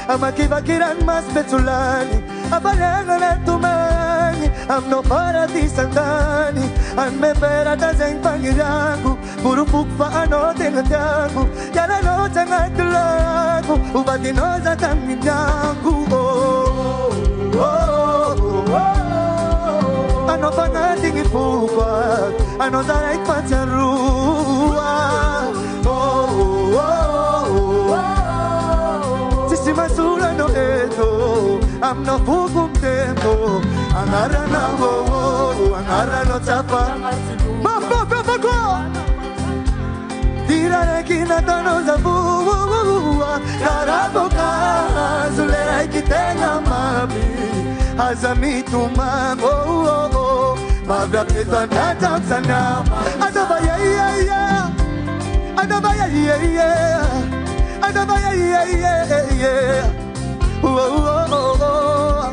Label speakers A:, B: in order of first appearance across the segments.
A: Amakivakiran mas betulani Abalenga na tumani Amno para di santani Anme pera da zeng pangirangu Puro fukfa ano tengandangu Yala no tangat dulagu Ubati no za tangindangu Ano pangating ifukwa Ano zarait pacarua Masula no eto, am no fukum tempo, angara na wo, angara no chapa. Mafafafako, tira rekina tono zabua, karaboka, zulera ikitenga mami, azami tumango, mabra pita na taksana, adabaya ya, adabaya ya. Adabaya yeah yeah yeah oh oh oh oh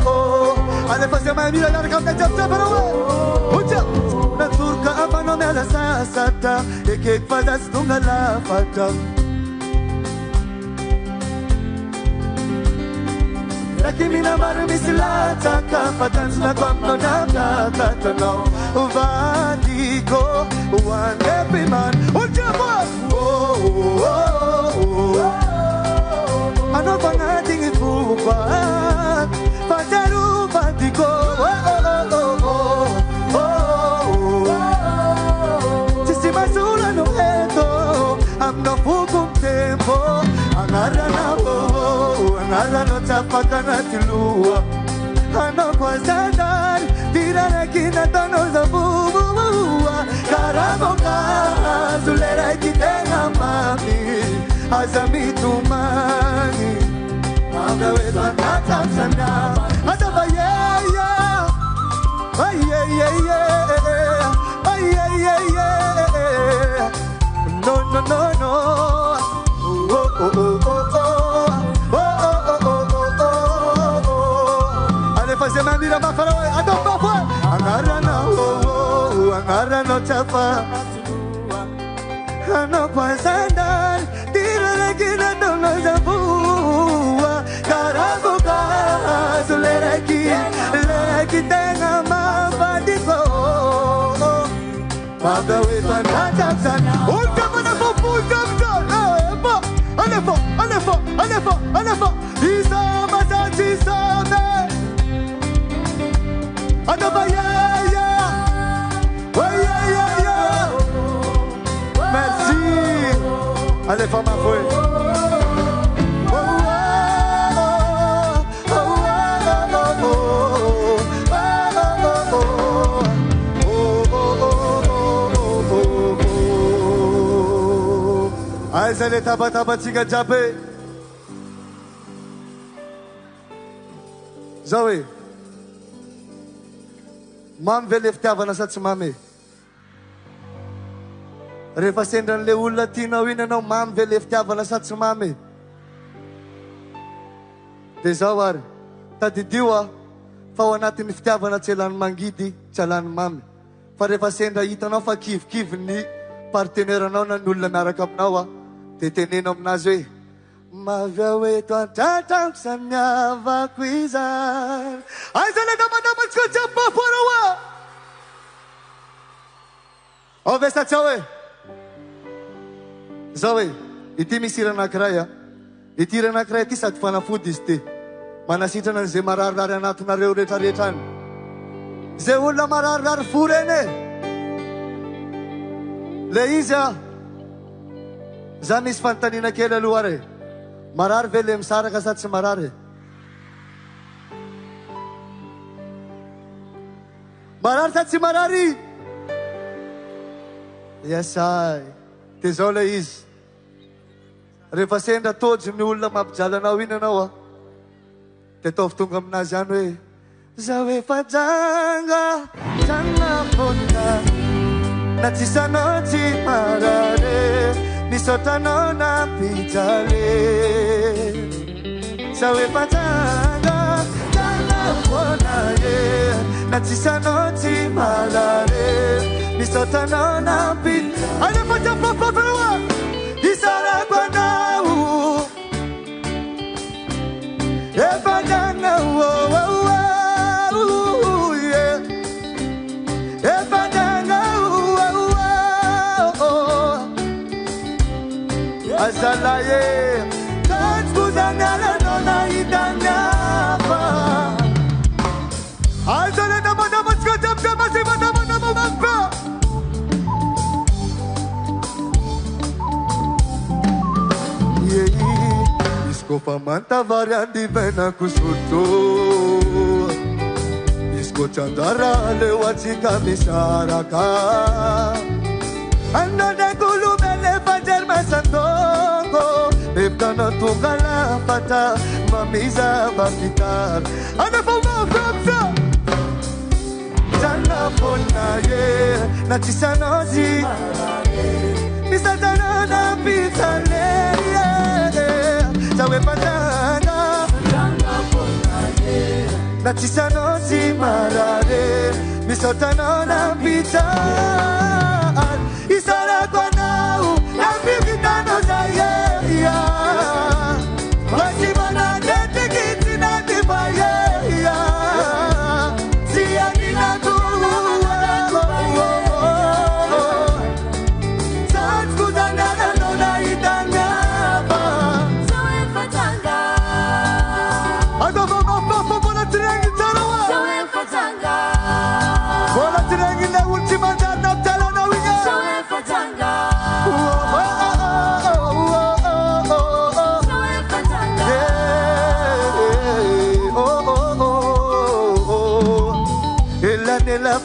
A: oh Ale fazia mai mira la capta già però Uccia na turca amano me la sasata e che fada stunga la fatta Rakimina marmi silata kapatan na kwamno na katano Vadiko one every man Ano pa nating ipupan Pataru vadiko Sisimasula no eto Am no fukum tempo Angara na bo Angara no tapaka na tilua Ano kwa zadar Tira na kinatono za bubua Karaboka Zulera ikitenga mami Azami tumani Amga wetwa natamsana Adaba yeah yeah Ay yeah yeah yeah Ay yeah yeah yeah No no no no Oh oh oh oh Fazer mandira pra falar, adoro foi. Angara no chapa, ano pode andar, tira daqui na dona da rua, caraboca, zulera aqui tem a mapa de cor, paga o evangelho, o cabo na fofu, o cabo, olha fo, isso é mas isso é Merci. Allez, femme à fouet. Allez, taba tiga jabe. Zoe. Mam vele fitiavana satsy mamy rehefa sendran'le olona tianao iny anao mamy vele fitiavana satsy mamy de zao ary tadidio fa ao anatin'ny fitiavana tsy alany mangidy tsy alany mamy fa rehefa sendra hitanao fa kivikivy parteneranao na ny olona miaraka aminao de tenenao aminazy hoe Mavia eto antratrako samiavako izany aiza le namanamantsika jiaby mafoaraoa ao ve satsy ao hoe zao hoe ity misy hira anankiray ity hira anankiray ity sady fanafody izy ty manasitrana an'izay mararirary anatinareo rehetrarehetra any zay olona mararirary fo reny le izy za misy fanontaniana kely aloha re marary ve le misaraka sa tsy marary marary sa tsy marary yasay de zao le izy rehefa sendra tojo ny olona mampijaly anao iny anao de ataovy tonga aminazy any hoe zaho efa janga fona na tsisy anao tsy marary misotranao na mpijaly zaho efa janga fonaye natsisanoti malare misotana napi ale fata papa isara kwanau ebadana wo yeah ebadana wo azalaye tatskuzana nona idana Azale nama skotap masih nama mangpa. Yei, isko pamanta varian di vena kusuto. Isko chandara lewat si kami saraka. Anda de kulu bele fajar masandongo. Bebtana tungala pata mamiza bakitar. Anda fama famsa. Jana fonaye natisanozi misatana na pitale sawe patana jana fonaye natisanozi marare misatana na pitale isara kwanau na pitano zaye wasimana detikiti na tibaye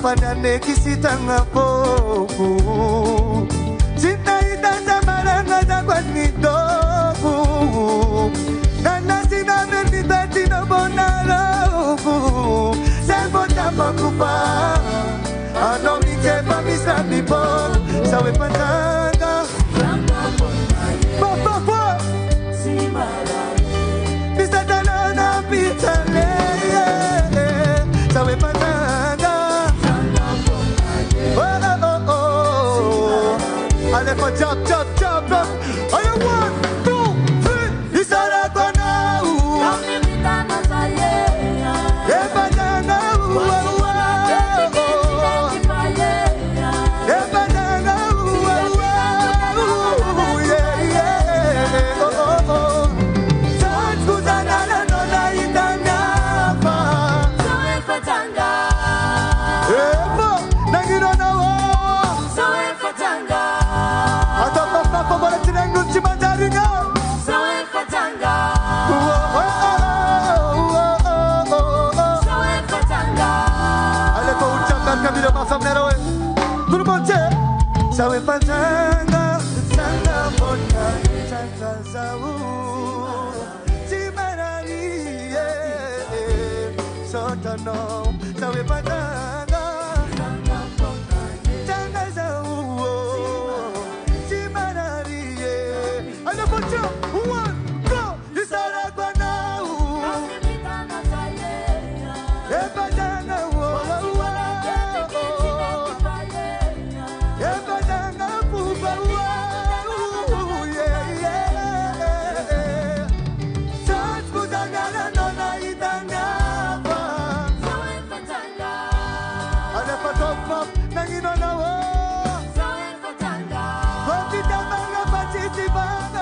A: Panane kisitanga poku Cinta itanda maranga za kwa nidoku Nana sina merdita tino bonaloku Sebo tapa kupa Ano mike pamisa mipon Sawe patanga Papa Misa tanana pitale Sawe patanga Allez, faut jump. Allez, 1, 2, 3. Isara kwanau. Kamipitana zaye. Ebadana Ebadana Tatskuzana nona itangapa. Soe fatanga. Ebo, nangirona wo. Soe fatanga. Para tinangun cimandaringa Soe fatanga Soe fatanga Allez faut ucapkan kami dah masam neroe Tout le monde sait Soe fatanga Sanga pona Sanga zau Cimanari Sotano Soe fatanga Sanga pona Sanga zau One, go! Isara kwanau. Kamipitana zaye. Ebadana Ebadana pupa yeah. Tatskuzana nona itangapa. Soe fatanga. Ada patop nangina wo. Soe fatanga. Kopita manga patiti bana.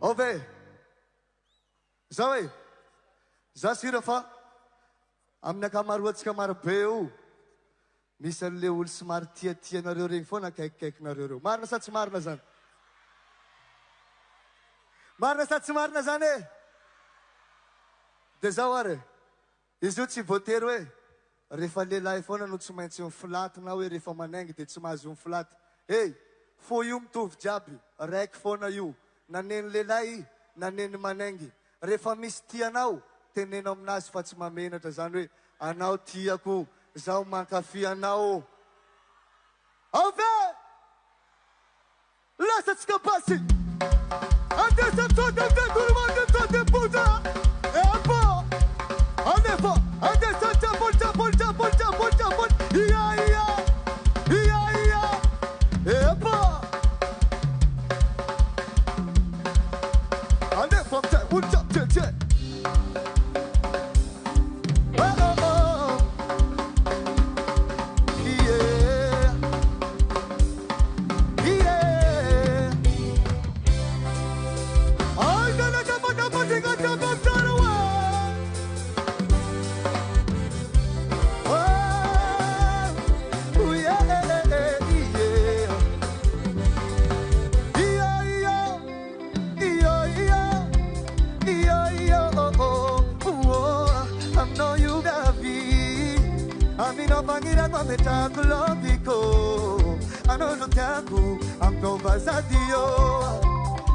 A: Ove, Zoe, Zasirafa, amna kamaruat kamar peu, misal leul smart tia nareo regny foana akaiky nareo. Marina sa tsy marina zany? Marina sa tsy marina zany e. Dia zao ary izy io tsy voatery hoe rehefa lehilahy foana no tsy maintsy miflaty na hoe rehefa manaingy dia tsy mahazo miflaty. Hey, fo io mitovy jiaby, raiky foana io. Na neny lehilahy na neny manaingy. Rehefa misy tianao, teneno aminazy fa tsy mamenatra zany hoe anao tiako, zaho mankafy anao. Ave! Lasatsika basy! Andesa toda de turma de puta! É bom! Anefa! Andesa japol! Ia! É bom! Anefa! Tchê!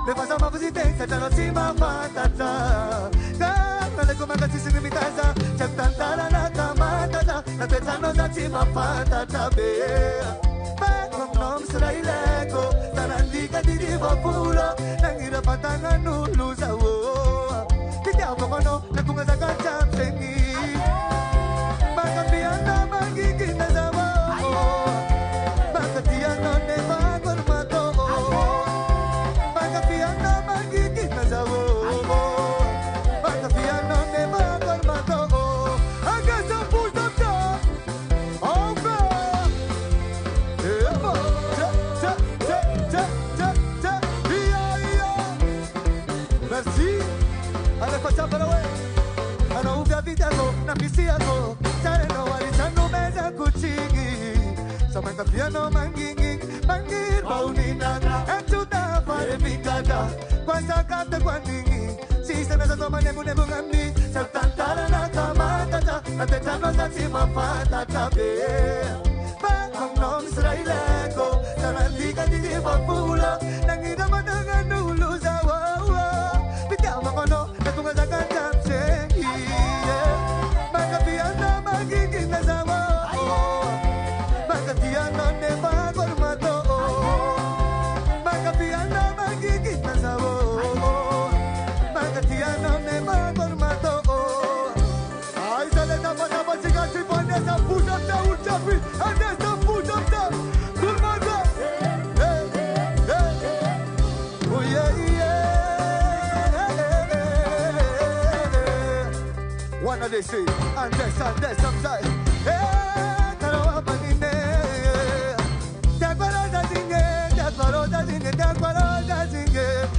A: Le facciamo presidente, già non si ma fatta già. Le comanda si mi casa, c'è tanta la camata già. La testa non si ma fatta già. Ma con non sarai l'eco, sarandica di divo puro. Nangira patanga nullusa wo. Ti diamo con no, la come sa caccia segni. Ma cambiando mangi na zawo. Ma katia non ne va gormato. Na pisiako, sareno walisano meza kuchigi. Samanta piano manginging, mangir bauninana. Enchuta pare pikada, kwa sakata kwa ningi. Sisa na sasoma nebu ngambi. Sartantara na kamata, na tetano sa simafata tabe. Bakong nom Israeleko, sarandika di papula. Nangira madangan nulu sa wawa. Pitama kono, natunga sa kancamse. They say, and this, I'm sorry. Hey, Tarawa Panine. Dakwaroda zinge.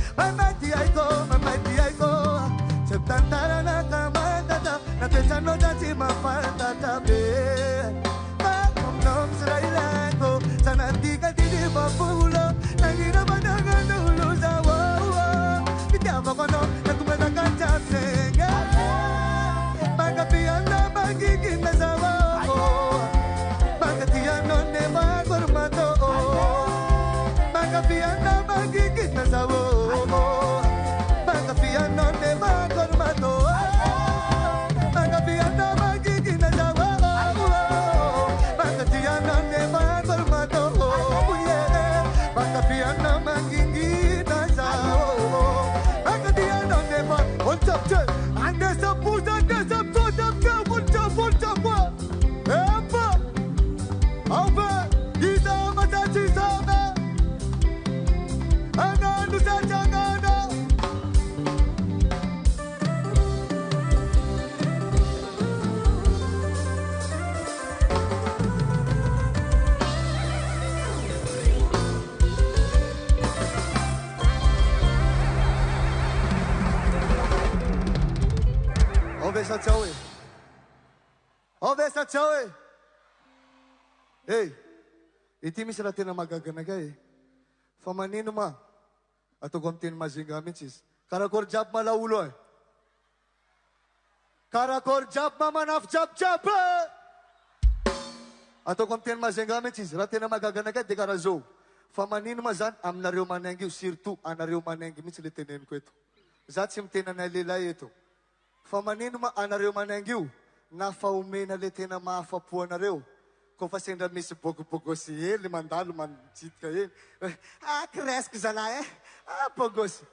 A: Mamati aiko. Septantara na kamata, na tesano dati mafanta tabe. Bakom nom Israelako, sanandika didi mapulo. Nangira madangan nulu zawa. Pitama kono, nakumada kancapse. Magapiana magiging nasawa. Magatiano ne magormato. Magapiana magiging nasawa. Magapiano ne magormato. Magapiana magiging nasawa. Magatiano ne magormato. Magapiana magiging nasawa. Magatiano ne magormato. And there's a push and there's a Ovesa choe. Hey, iti misy raha tena magagana kay. Fa manino ma? Ato gom teny mazinga mintsy izy. Karakor jab malaulo eh. Karakor jab mamanaf jab jab eh. Ato kung tiyan mazengamit sis, rati na magaganagat di karazo. Famanin mazan am naryo manengi sirtu anaryo manengi mitsilitinin ko ito. Zat simtina na lilay ito. Famanin ma anaryo manengi na faume na litina mafapuan na ryo. Kung fasenda misi pogos siye, limandalo man chit kayo. Kresk zala eh. Pogos.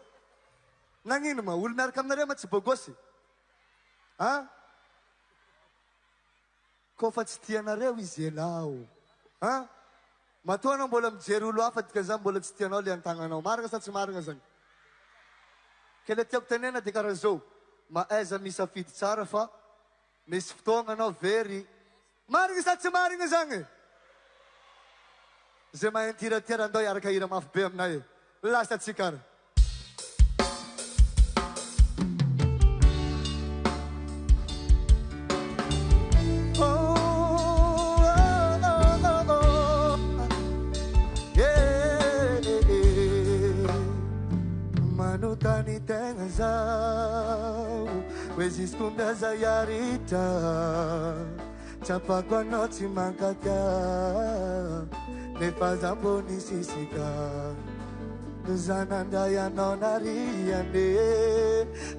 A: Nangin ma, ulmer kam na ryo mat si pogos. Ha? Kung fatsitian na ryo izielaw. Ha? Matuan ang bolam jerulo afat kazam bolam sitian oli ang tanganaw. Marangas at sumarangasan. Kailat tanin na di karazo. Maeza misa fit sarafa. Misftong ano very. Marangas at sumarangasan eh. Zemayan tira-tira doy arakayira mafbem na eh. Last at sikar. Manutani tengazau Wezis kunda zayarita Chapa kono chimangkatya Nefazambo nisisika Zanandaya nonariane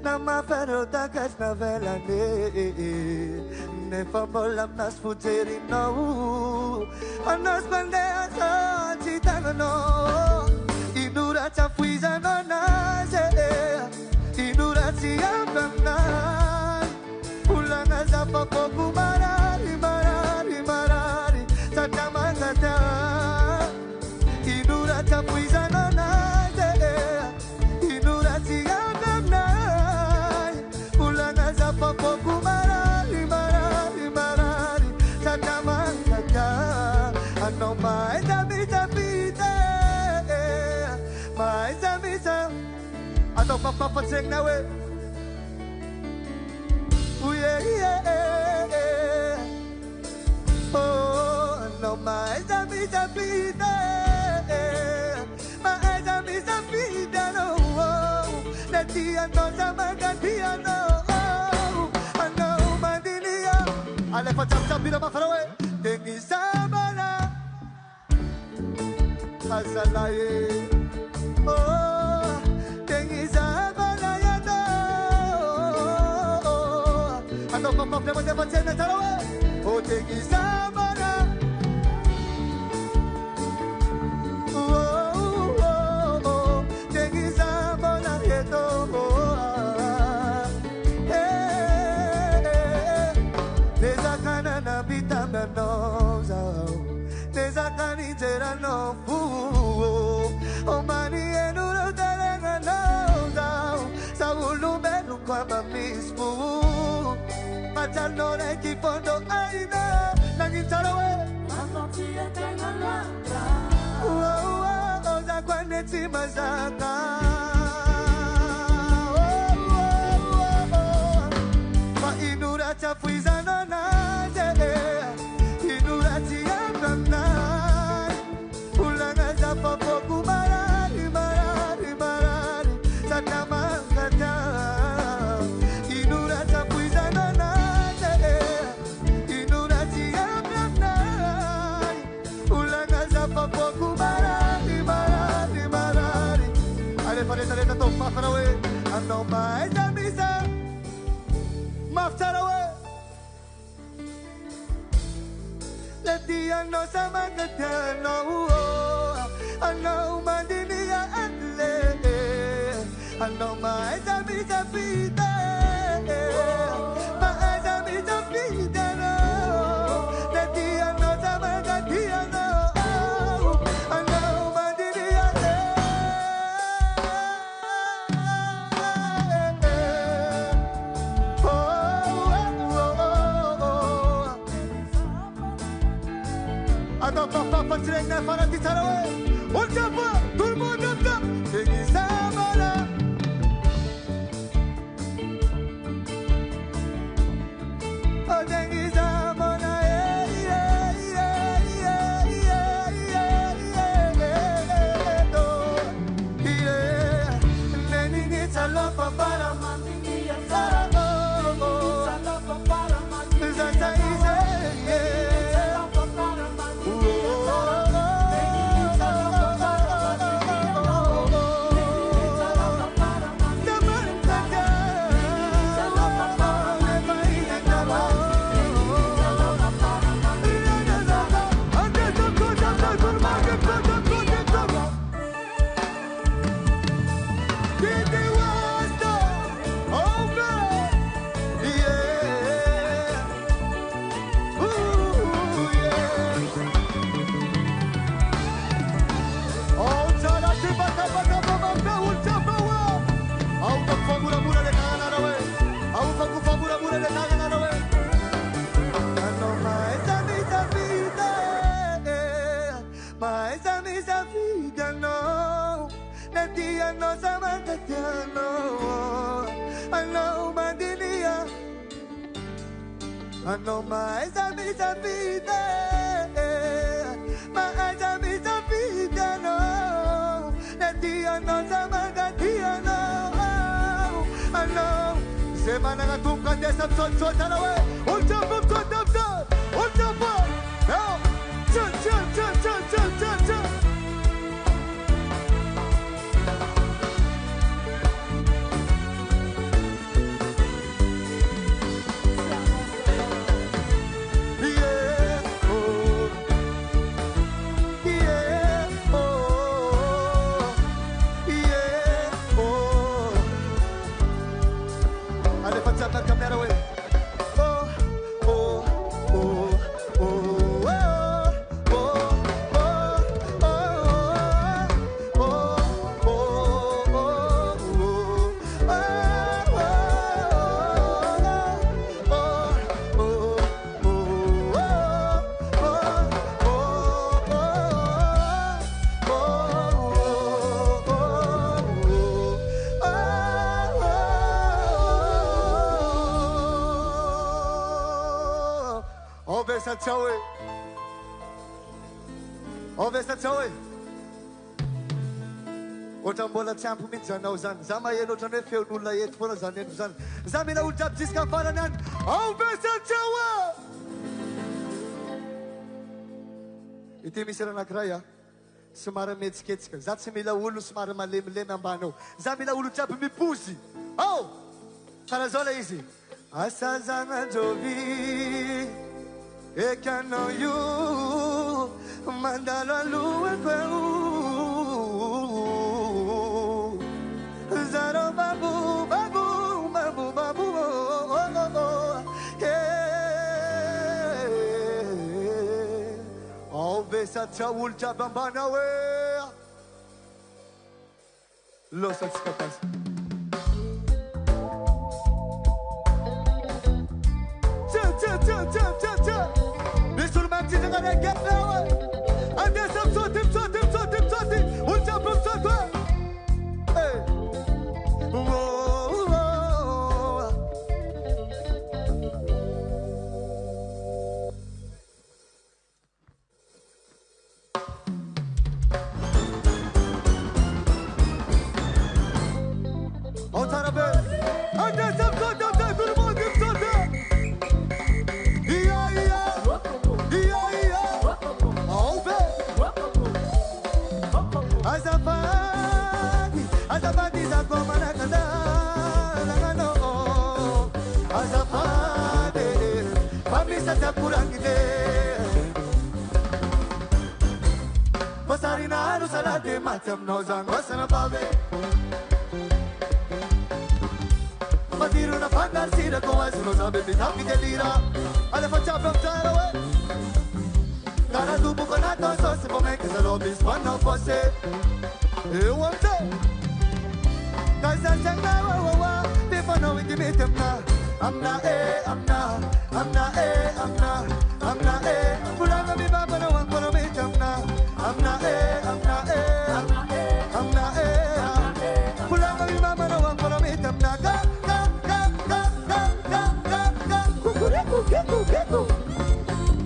A: Nama fero takas navelane Nefambolam nas futerino Anos bandea sa chitangano Inura chafuiza nonaze Inura chiyabamnai Ulanga zapa poku marari marari marari Satamangata Inura chafuiza nonaze Inura chiyabamnai Ulanga zapa poku marari marari marari Satamangata Ano mai dami tapite Mais amisa Ato papapatseng na we yeah, yeah. Oh, no mais amisa pita Mais amisa pita no Natia no zamanga tia no Ano mandinia Ale fa chap chap bira mafarawe Tengi sabana Hasalaye Oh, tengi sabana ya do. Ano papa problema de na tarawe. Oh, tengi sabana. Oh, tengi sabana ya do. Nezakana na bitamba no zao. Nezakani jera no fu. Oh, mani enuro terenga no zao. Saulu melu kwa mismo. Machal no re ki fondo aina. Nangin charawe. Afontia tenga langa. Oh, za kwane chimazaka. Ma inura chafuiza no naje. Inura chiyamna. Ulanga zapa poku marari marari marari Satamangata Inura chapuiza nanaje Inura chiyamnai Ulanga zapa poku marari marari marari Ale paleta to mafarawe Ano mais amisa Maftarawe Letian no samangatiano Ano mandinia atle Ano mais amisa pita Mais amisa pita no Letian no samangatiano Ano mandinia Ato papa sireng na para di sarawe Ucapa turbo dap Tengi sabana Oh tengi sabana Neni ni chalok Ano mais a minha vida, mais a minha vida não. É dia nossa manga dia não. Ano, semana nga tumka dessa pessoa tá na ué. Olha para pessoa tá pessoa, olha para, não, tchau tchau tchau tchau tchau tchau tchau. Mbola tsy ampy mihitsy zanao zany za maheno ohatrany hoe feon'olona eto foana zany eno zany za mila olo jiaby jiska farany any ao besatsao a ity misy raha anankiray a somary metsiketsika za tsy mila olo somary malemilemy ambany ao za mila olo jiaby mipozy ao karaha zao la izy asa zanandrovy ekanao io mandalo alohako eo Zaro babu babu babu babu oh oh oh yeah oh besa chaul chabambana we los escapas cha bisul manti ngare gapla ande sam sotim ul chabam sotwa Matam nozang wasana babe Madiru na pandar sira ko asno sabe bitapi delira Ale faccia prontare we Cara tu buco nato so se come che salo bis quando fosse E wante Kaisa changa wa wa Te fano intimate amna Pulanga mi baba no wan kono me tamna amna Pulanga mi baba no wan kono me tamna ga kukureku keku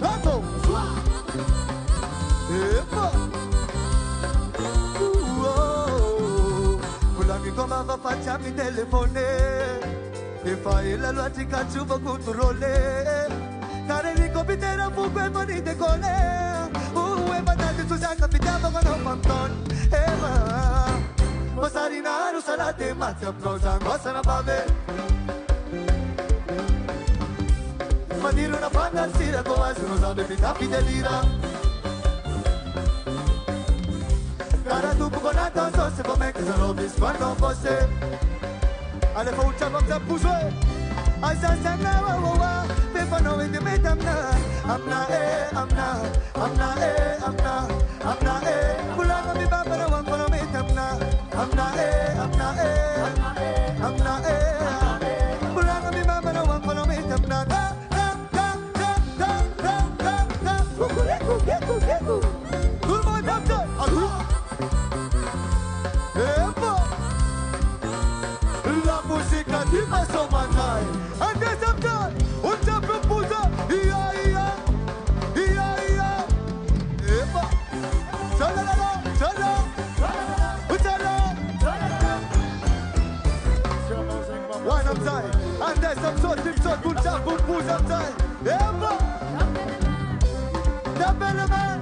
A: Lato Epa Pulanga koma va faccia mi telefone E fai la logica ciuba controle Tare mi compitera fu quel monite con e patate su sa capitava con un panton E ma Masarina no salate mazza prosa Cosa na bave Ma dire una fantasia come se non sabe pitapi delira Cara tu buconato so se come che sono bis quando fosse Ale fa uccia bamza pusue Asa sana wa wa wa Te fa no vende metamna Amna Pulanga mi baba na wan kono metamna passou matai. Ande samtai, unja propusa, ia. Epa, chalala, chala, chala. One up time, ande samsot, timsot, unja propusa time. Epa, tapeleman,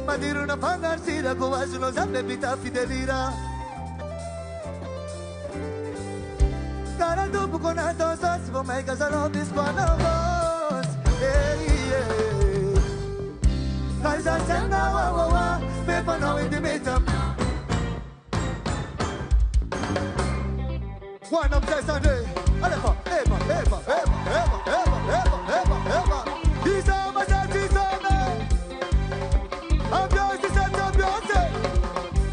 A: Madiru na pangar sira ko asuno zamne pita fidelira. Cara do buco na dança se vou me casar no bispo na voz. Mas a cena wa pepa não intimita. One up there Sunday. Alefa, eva. Isa masati sana. Ambiance cette ambiance.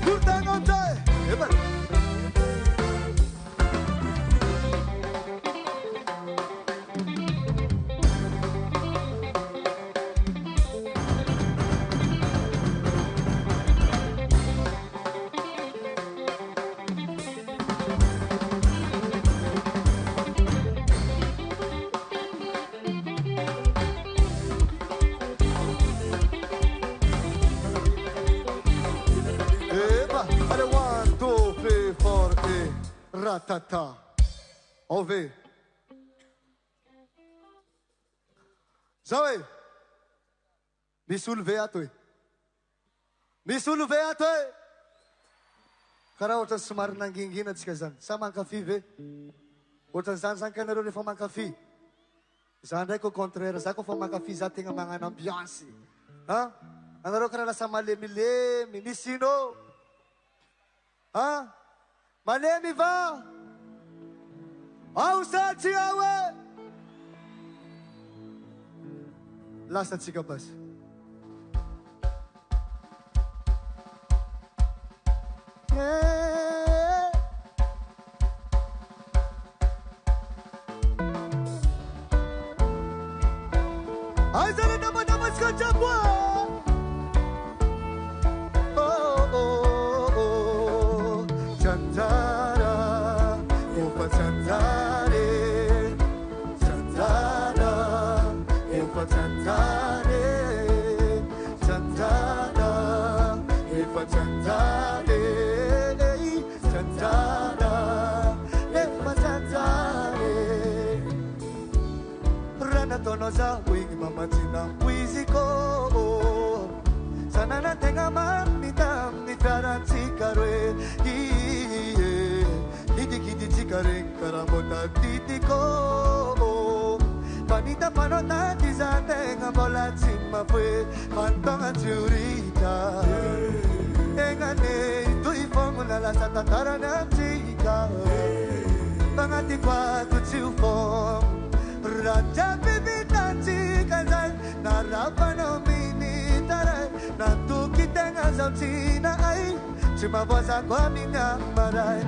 A: Tout un entier. Ratata. On veut. Zoé. Me soulever à toi. Kara otra somary nangingina atsika zany. Sa mankafy ve? Ohatran'izany zany kanareo rehefa mankafy. Za ndraiky au contraire, za kofa mankafy za tegna magnano ambiance. Ha? Anareo kara lasa malemilemy, nisino? Ha? Malemy va? Ao satsy awe! Lasa atsika basi. Ai zara nama sekarang buat. Oh, Chantara, Upa Chantare, Chantara, Upa Chantare, Chantara, Upa Chantare, Chantara, Upa Chantare. Rana tonoza wing mama tina wiziko. Sana na tenga mamita mitara chikaroe. Hidi chikare karamota titiko. Panita panota tiza tenga bola chima fue. Pantonga churita. Engane tui formula la satatara na chika. Pangati kwa kuchufom. Raja bibita chika zai. Narapa no mini tarai. Nantuki tenga zauchina ai. Chima bosa kwa minga marai.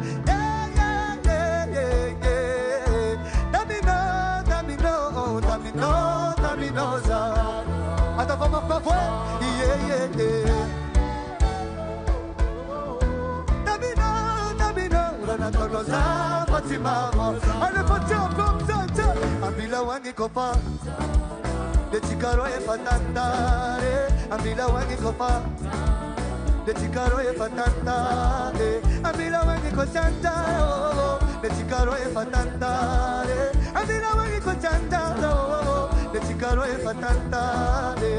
A: Taminoza. Ata vamos pra fora. Tamino. Rana tonoza. Fatimamo. Ale Fatimamo. Ambila wangi kopa. De chikaro e fatantare. Ambila wangi kopa. De chikaro e fatantare. Ambila wangi kochantaro. De chikaro e fatantare. Ambila wangi kochantaro. De chikaro e fatantare.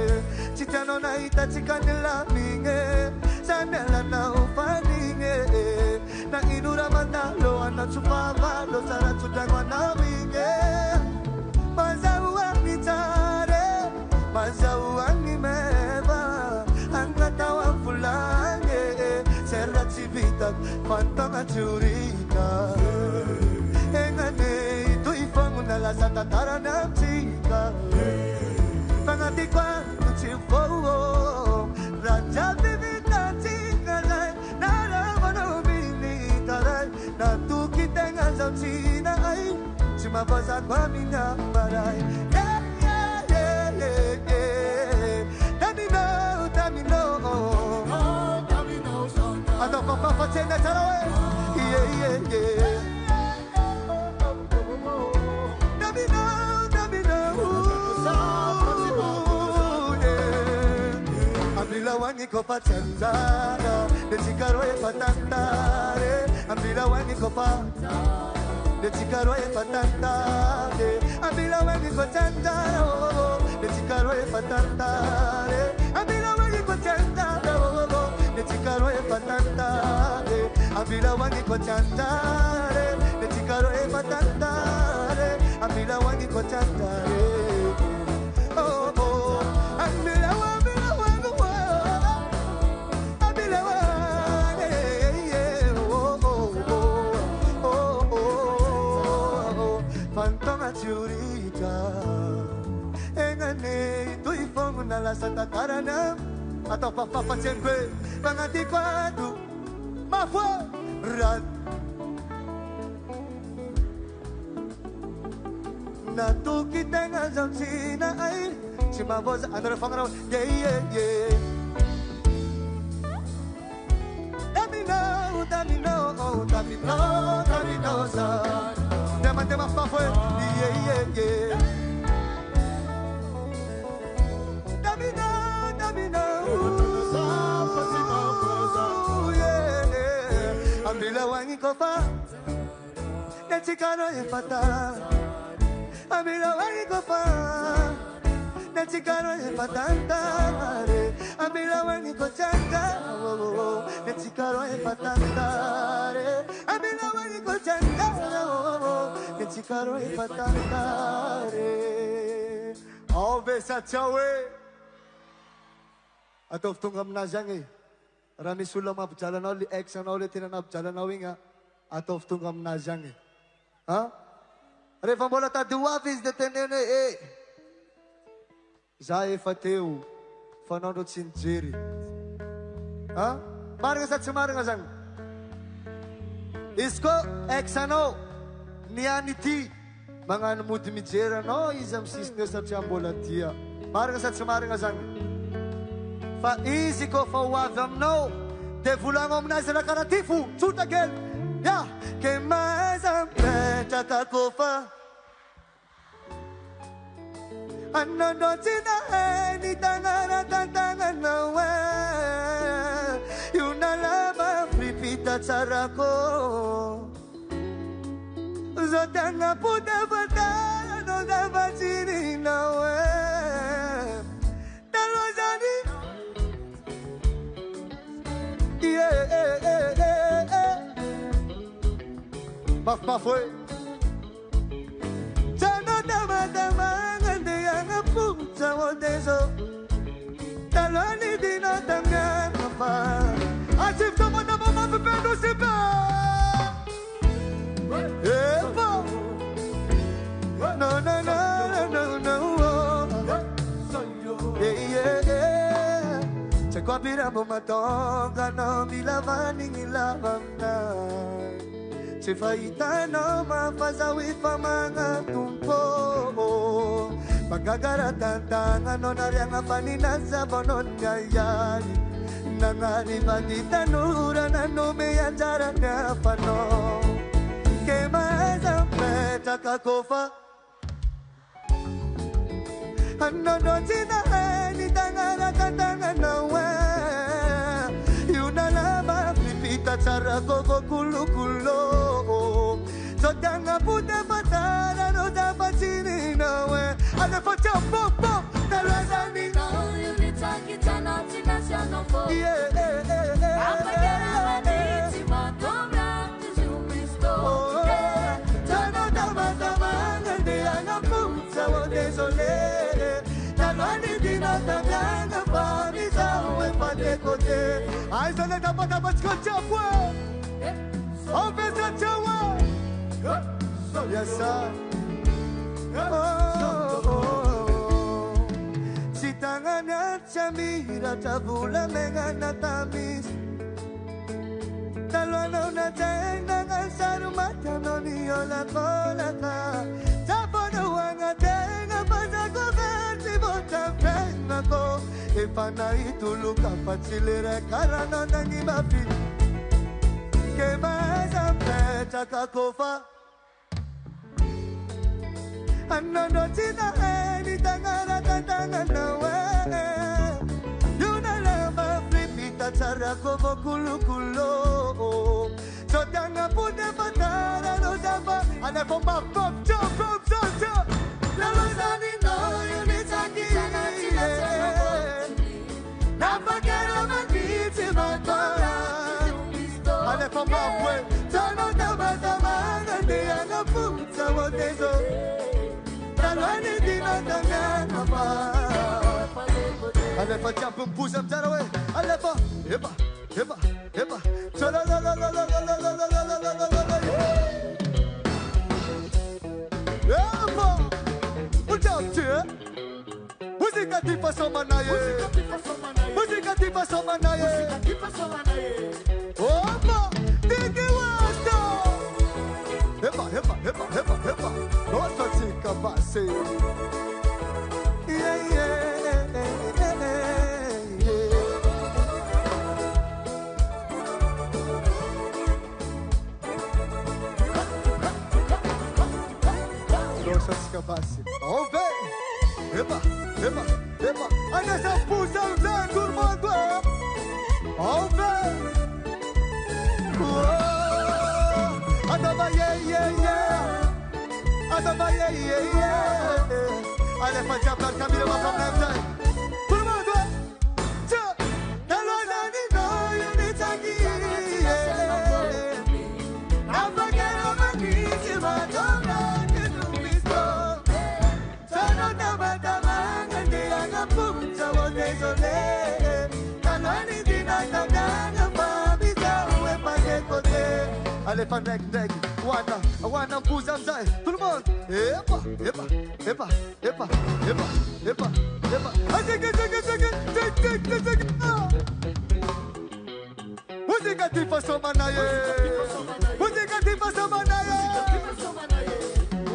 A: Chitano na ita chikanela minge. Sanela na ufaninge. Na inura mandalo ana chupava. Lo sara chutangwa na minge. Mazawa mitare. Mazawa ni meva. Angatawa fulange. Serra chivita. Fantanga churita. Engane tu ifamuna la satatara na chika. Pangati kwa chifo. Raja vivita chika lai. Narama no binita. Na tu kitenga zauchina ai. Chima bosa kwa minga marai. Tamino. Tena Tarawe. Yeah, yeah, yeah. Ambilawangi ko pa chandara, de chikaro e patantare. Ambilawangi ko pa, de chikaro e patantare. Ambilawangi ko chandara, de chikaro e patantare. Ambilawangi ko chandara, de chikaro e patantare. Ambilawangi ko chandare, de chikaro e patantare. Ambilawangi ko chandare. Oh oh, ambilawangi. Nala sa tataranam atau papapacen kwe pangati kwadu mafwa rat natuki tenga zamsina ay si mavoz andra fangraw yeah yeah yeah damino sa demante mafwa yeah yeah yeah Ambilawangi ko pa, na chikano e pata. Ambilawangi ko pa, na chikano e patantare. Ambilawangi ko changa, na chikano e patantare. Ambilawangi ko changa, na chikano e patantare. Obesa chawe. Atau tungam nazangi, rami sulam ab jalan awli, eksan awli tinan ab jalan awinga, atau tungam nazangi, ha? Refa bola ta duafis de tenene e, zai fateu, fanonot sinjiri, ha? Marga sat semarga sang, isko eksano, nianiti, mangan mudimijera no, isam sisne sat bola dia, marga sat semarga sang. Fa easy ko fa wavam no de vulangom na zera karatifu chuta gel ya que mais ampeta ta kofa anno no tina ni tangara tantanga no una lava fripita charako zotanga puta batala no da bachini no Baf bafwe Chano dama ngande yang pucha wodeso Talani dina tanga mapa Asif tama mama pependo sepa Epa No no no no no Yeah yeah Chekwa biramo matonga no bilavani ngilavam na Se faita no mafazawi pa mga tumpo Pagkagara tantanga no nariang apanina sa bonon ngayari Nangariba di tanura na numiyan jara nga pano Que mais ampeta kakofa Ano no ni tangara tantanga no Yuna lama pipita cara koko kulo Sotanga puta patara no dapat sini nawe Ale facha pop pop Talazani
B: No unita kita no tinasya no fo Apa kera di matomra tu Cristo
A: Tano tama ngande anga puta wode sole Talani dinatanga pamisa we pate kote Ai sole dapat skocha pwa Obesa chawa Yes, sir. Si tangan at samira tabula menga natamis Talwano na tayang nangasar mata no niyola kola ka Tapono ang ateng apasako versi bota pena ko Ipanay tulog kapat silire karano nang imapi que mais aperta a cofa. Anando tina ni tangana we. Yuna lama flipita cara como culo. So tanga pude patara lo zapa. Ane pomba pop chop. La lozani no unitaki. Napa kera maniti matora. Ane pomba pwe. Tano tama ngandi anga puta wotezo. Talwani dina tangana pa. Ane pa jump pusam tarawe. Ane pa heba. Chola la. Música tipo somanaye. Opa, Digi Wasta. Heba. Nossa chica base. Nossa chica base. Vamos ver. Heba. Ana essa pusão da turmando. Vamos ver. Adama yeah. Allez, pas de plan, Camille, ma femme lève taille. Tout le monde, tiens. Dans le nani, non, il est aquí. Apagara mani, si ma tomba, que tu visto. Sano tama, ngande anga pum, sawo désolé. Kanani dina tangana, mabisa, uwe pake kote. Allez, pas neg. Wana Bouzamzai, tout le monde. Epa. Música tipo somanaye.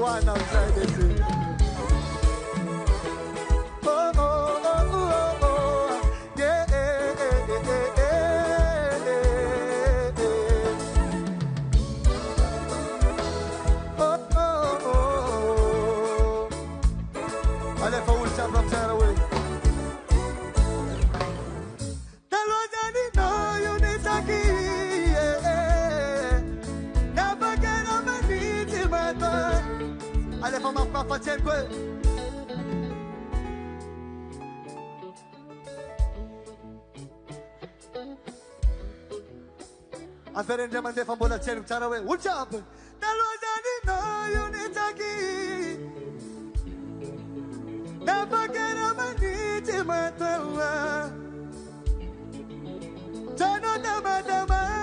A: Wana Bouzamzai desse. Allez, faut m'en faire tiens quoi. Affaire demande fa bola tiens cara we. What's up? Talozani no unitaki. Na bagara maniti matawa. Jano dama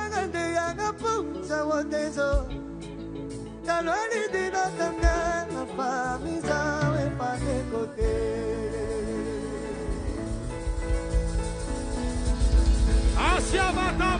A: ngande yanga pum sawotezo. Talwani dina tangana famisa we pake kote.
C: Asia mata